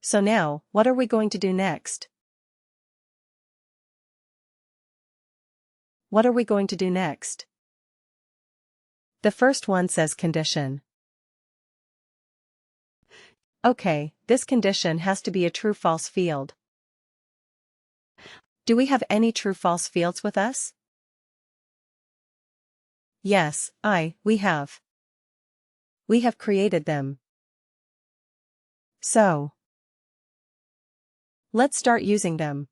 So now, what are we going to do next? What are we going to do next? The first one says condition. Okay, this condition has to be a true-false field. Do we have any true-false fields with us? Yes, we have. We have created them. So, let's start using them.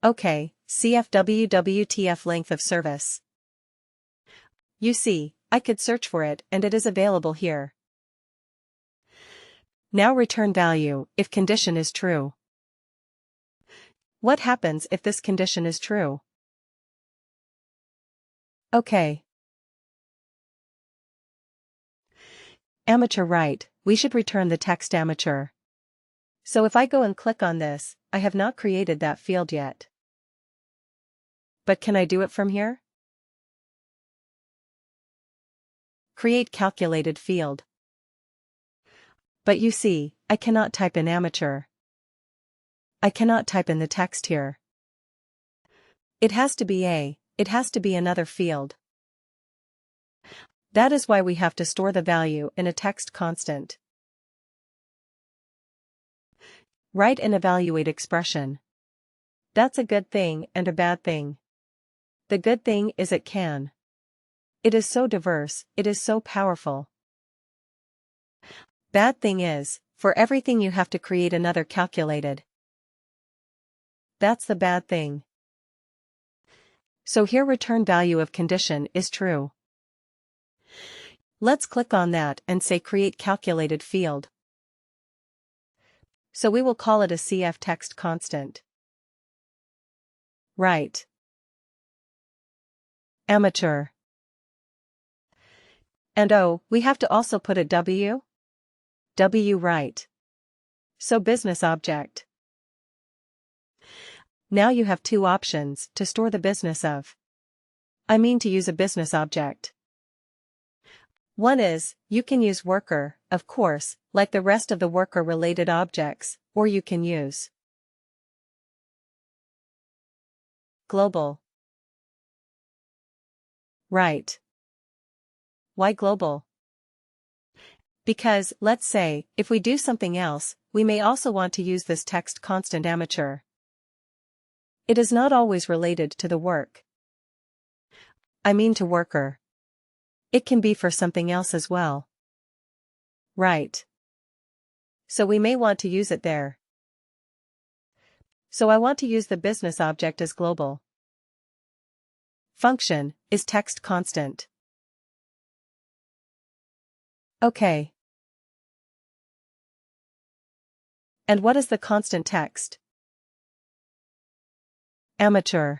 Okay, CFWWTF length of service. You see, I could search for it and it is available here. Now return value if condition is true. What happens if this condition is true? Okay. Amateur right, we should return the text amateur. So if I go and click on this, I have not created that field yet. But can I do it from here? Create calculated field. But you see, I cannot type in amateur. I cannot type in the text here. It has to be another field. That is why we have to store the value in a text constant. Write and evaluate expression. That's a good thing and a bad thing. The good thing is it can. It is so diverse, it is so powerful. Bad thing is, for everything you have to create another calculated. That's the bad thing. So here return value of condition is true. Let's click on that and say create calculated field. So we will call it a CF text constant. Right. Amateur. And we have to also put a W? W right. So business object. Now you have two options to store the business of. To use a business object. One is, you can use worker, of course, like the rest of the worker-related objects, or you can use global. Right. Why global? Because, let's say, if we do something else, we may also want to use this text constant amateur. It is not always related to the work. To worker. It can be for something else as well. Right. So we may want to use it there. So I want to use the business object as global. Function is text constant. Okay. And what is the constant text? Amateur.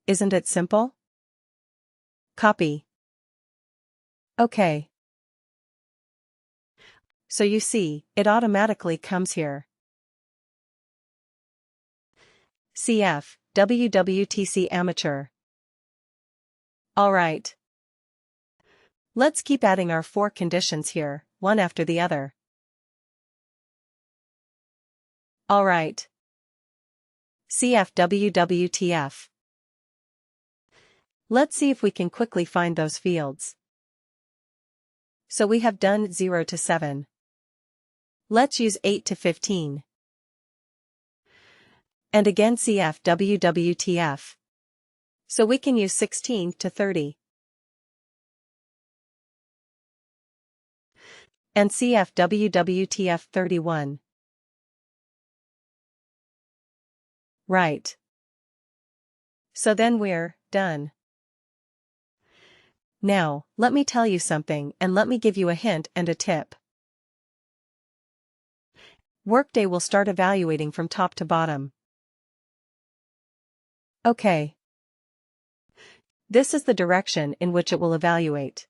Isn't it simple? Copy. Okay. So you see, it automatically comes here. CF, WWTC amateur. Alright. Let's keep adding our 4 conditions here, one after the other. Alright. CF WWTF. Let's see if we can quickly find those fields. So we have done 0 to 7. Let's use 8 to 15. And again CF WWTF. So we can use 16 to 30. And CF WWTF 31. Right. So then we're done. Now, let me tell you something and let me give you a hint and a tip. WorkDay will start evaluating from top to bottom. Okay. This is the direction in which it will evaluate.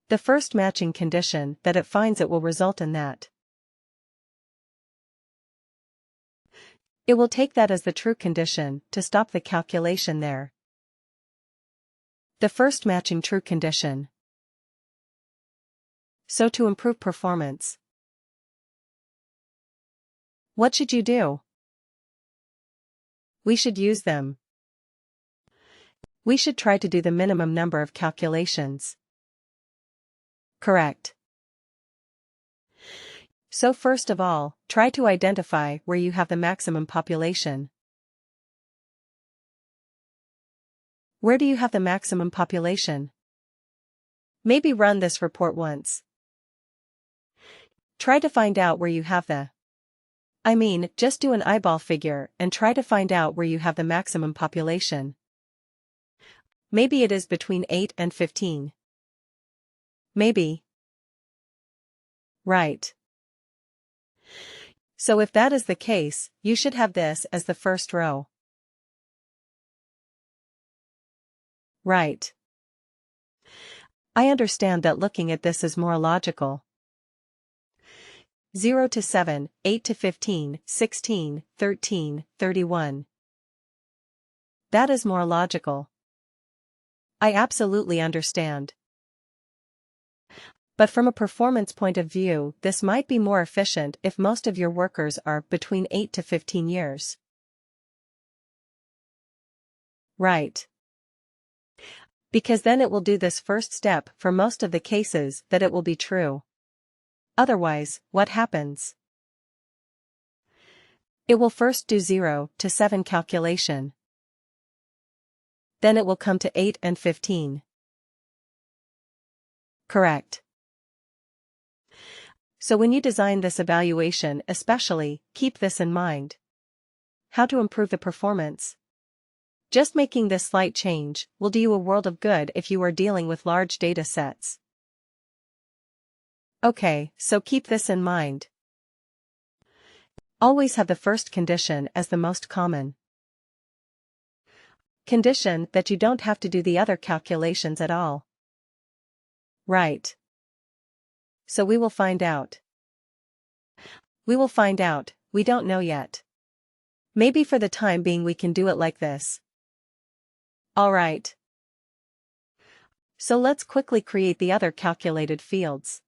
The first matching condition that it finds it will result in that. It will take that as the true condition to stop the calculation there. The first matching true condition. So to improve performance, what should you do? We should use them. We should try to do the minimum number of calculations. Correct. So first of all, try to identify where you have the maximum population. Where do you have the maximum population? Maybe run this report once. Try to find out where you have just do an eyeball figure and try to find out where you have the maximum population. Maybe it is between 8 and 15. Maybe. Right. So if that is the case, you should have this as the first row. Right. I understand that looking at this is more logical. 0 to 7, 8 to 15, 16, 13, 31. That is more logical. I absolutely understand. But from a performance point of view, this might be more efficient if most of your workers are between 8 to 15 years. Right. Because then it will do this first step for most of the cases that it will be true. Otherwise, what happens? It will first do 0 to 7 calculation. Then it will come to 8 and 15. Correct. So when you design this evaluation especially, keep this in mind. How to improve the performance? Just making this slight change will do you a world of good if you are dealing with large data sets. Okay, so keep this in mind. Always have the first condition as the most common condition that you don't have to do the other calculations at all. Right. So we will find out. We will find out, we don't know yet. Maybe for the time being we can do it like this. Alright. So let's quickly create the other calculated fields.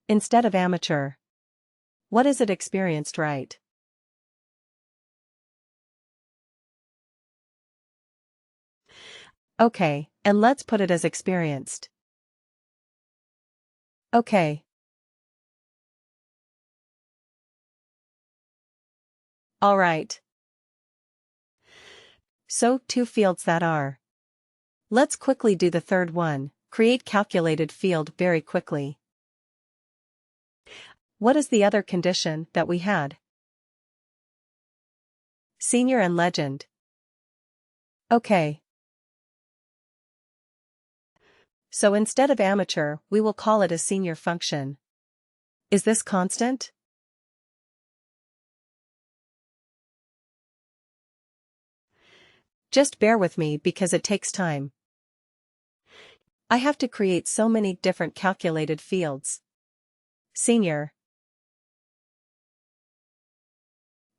Instead of amateur, what is it experienced, right? Okay, and let's put it as experienced. Okay. Alright. So, 2 fields that are. Let's quickly do the third one, create calculated field very quickly. What is the other condition that we had? Senior and legend. Okay. So instead of amateur, we will call it a senior function. Is this constant? Just bear with me because it takes time. I have to create so many different calculated fields. Senior.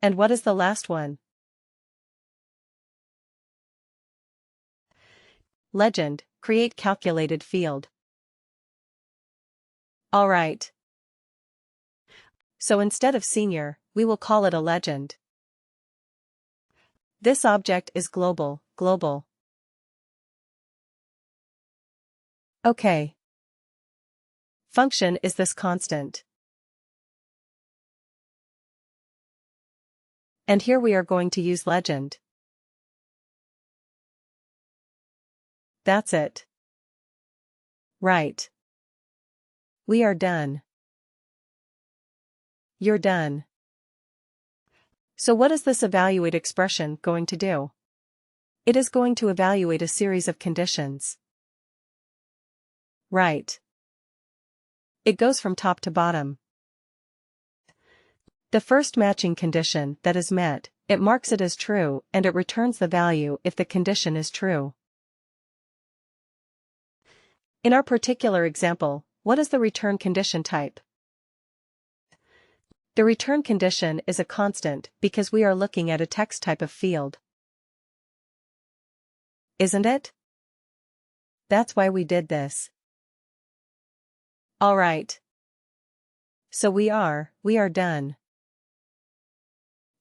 And what is the last one? Legend, create calculated field. Alright. So instead of senior, we will call it a legend. This object is global. Okay. Function is this constant. And here we are going to use legend. That's it. Right. We are done. You're done. So what is this evaluate expression going to do? It is going to evaluate a series of conditions. Right. It goes from top to bottom. The first matching condition that is met, it marks it as true and it returns the value if the condition is true. In our particular example, what is the return condition type? The return condition is a constant because we are looking at a text type of field. Isn't it? That's why we did this. Alright. So we are done.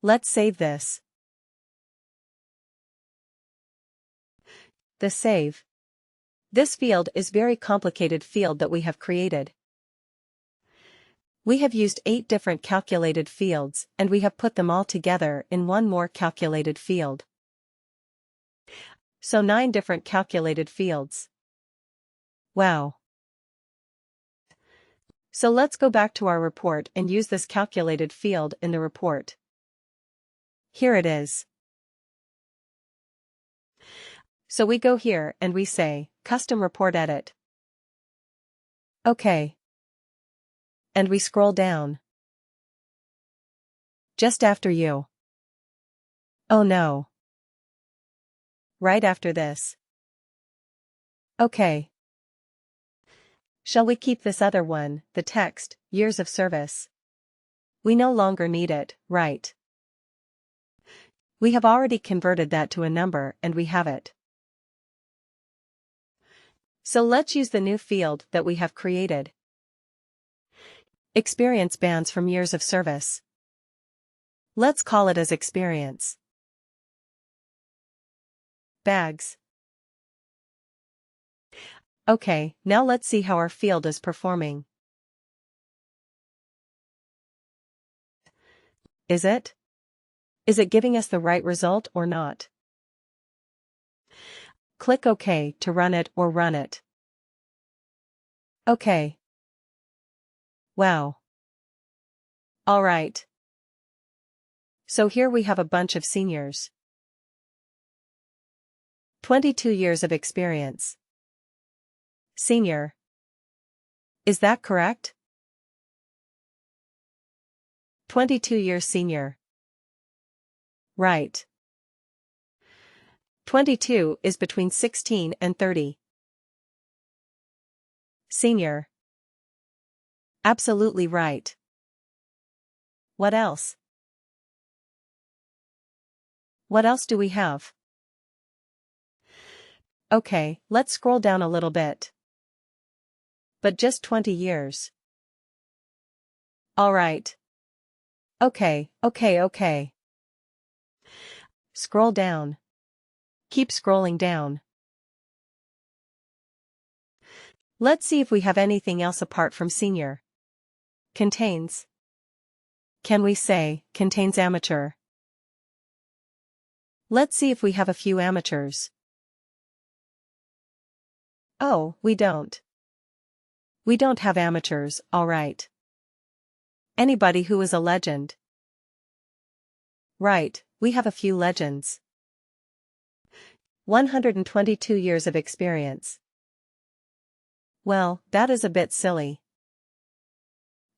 Let's save this. The save. This field is very complicated field that we have created. We have used 8 different calculated fields and we have put them all together in one more calculated field. So 9 different calculated fields. Wow. So let's go back to our report and use this calculated field in the report. Here it is. So we go here and we say, Custom Report Edit. OK. And we scroll down. Just after you. Oh no. Right after this. OK. Shall we keep this other one, the text, years of service? We no longer need it, right? We have already converted that to a number and we have it. So let's use the new field that we have created. Experience bands from years of service. Let's call it as experience. Bags. Okay, now let's see how our field is performing. Is it? Is it giving us the right result or not? Click OK to run it or run it. OK. Wow. Alright. So here we have a bunch of seniors. 22 years of experience. Senior. Is that correct? 22 years senior. Right. 22 is between 16 and 30. Senior. Absolutely right. What else? What else do we have? Okay, let's scroll down a little bit. But just 20 years. Alright. Okay. Scroll down. Keep scrolling down. Let's see if we have anything else apart from senior. Contains. Can we say, contains amateur? Let's see if we have a few amateurs. Oh, we don't. We don't have amateurs, alright. Anybody who is a legend. Right, we have a few legends. 122 years of experience. Well, that is a bit silly.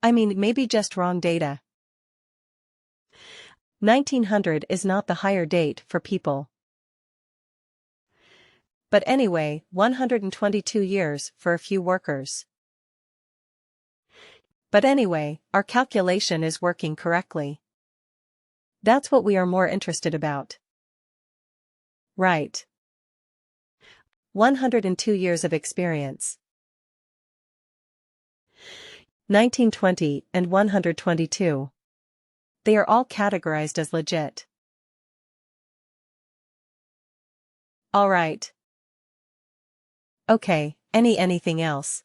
I mean, maybe just wrong data. 1900 is not the hire date for people. But anyway, 122 years for a few workers. But anyway, our calculation is working correctly. That's what we are more interested about. Right. 102 years of experience. 1920 and 122. They are all categorized as legit. Alright. Okay, anything else?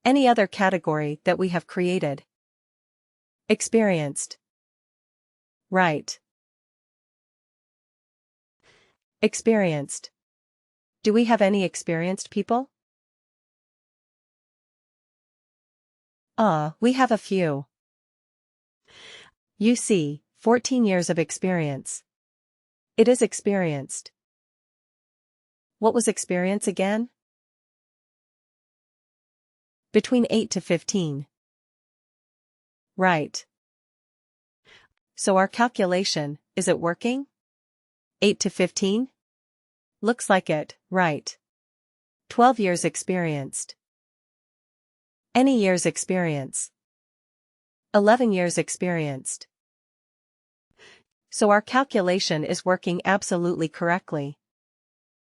Any other category that we have created? Experienced. Right. Experienced. Do we have any experienced people? We have a few. You see, 14 years of experience. It is experienced. What was experience again? Between 8 to 15. Right. So our calculation, is it working? 8 to 15? Looks like it, right. 12 years experienced. Any years experience. 11 years experienced. So our calculation is working absolutely correctly.